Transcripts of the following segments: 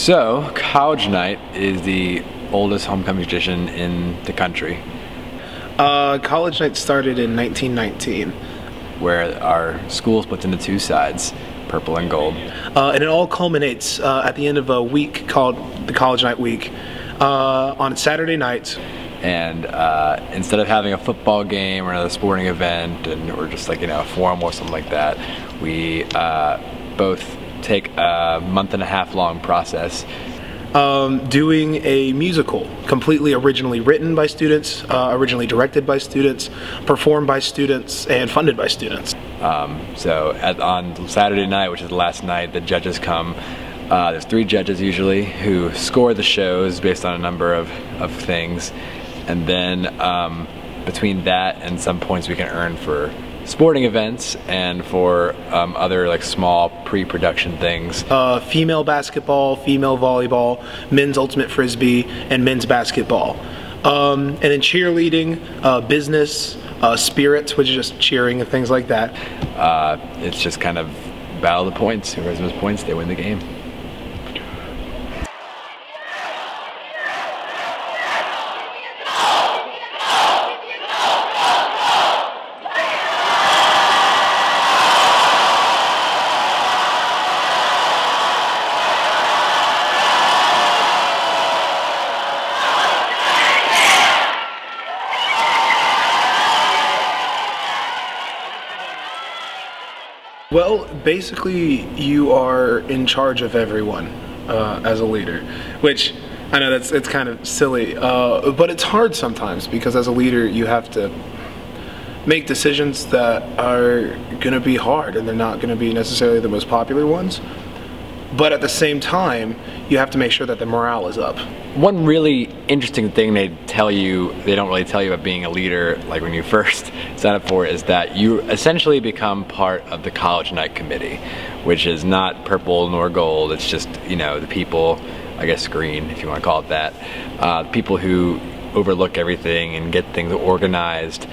So, college night is the oldest homecoming tradition in the country. College night started in 1919. Where our school splits into two sides, purple and gold. And it all culminates at the end of a week called the College Night Week on Saturday nights. And instead of having a football game or another sporting event or just like, a forum or something like that, we both take a month-and-a-half long process. Doing a musical, completely originally written by students, originally directed by students, performed by students, and funded by students. On Saturday night, which is the last night, the judges come. There's 3 judges usually who score the shows based on a number of things. And then between that and some points we can earn for sporting events and for other like small pre-production things. Female basketball, female volleyball, men's ultimate frisbee, and men's basketball. And then cheerleading, business, spirits, which is just cheering and things like that. It's just kind of battle of the points. Whoever has the most points, they win the game. Well, basically, you are in charge of everyone as a leader, which I know it's kind of silly, but it's hard sometimes because as a leader, you have to make decisions that are going to be hard and they're not going to be necessarily the most popular ones. But at the same time, you have to make sure that the morale is up. One really interesting thing they don't really tell you about being a leader, like when you first sign up for it, is that you essentially become part of the college night committee, which is not purple nor gold. It's just, the people, I guess green, if you want to call it that, people who overlook everything and get things organized.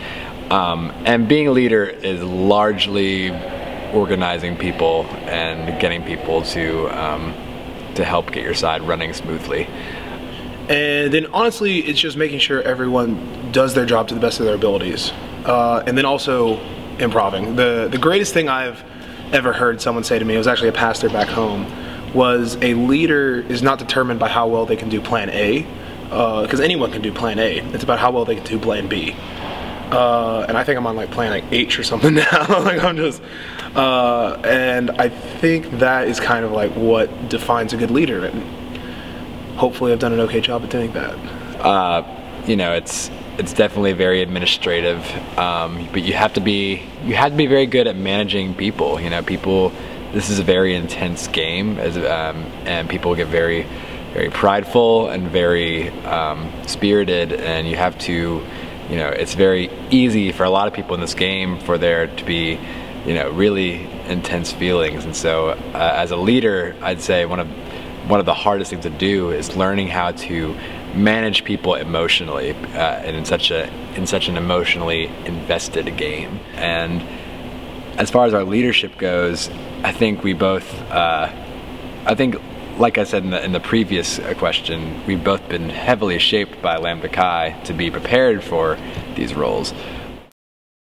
And being a leader is largely organizing people and getting people to help get your side running smoothly. And then honestly, it's just making sure everyone does their job to the best of their abilities. And then also improving. The greatest thing I've ever heard someone say to me, it was actually a pastor back home, was a leader is not determined by how well they can do plan A, because anyone can do plan A. It's about how well they can do plan B. And I think I'm on like plan like H or something now. Like I'm just, and I think that is kind of like what defines a good leader. And hopefully I've done an okay job at doing that. It's definitely very administrative, but you have to be very good at managing people. This is a very intense game, and people get very, very prideful and very spirited, and you have to. It's very easy for a lot of people in this game for there to be, really intense feelings. And so, as a leader, I'd say one of the hardest things to do is learning how to manage people emotionally, and in such an emotionally invested game. And as far as our leadership goes, I think we both, like I said in the previous question, we've both been heavily shaped by Lambda Chi to be prepared for these roles.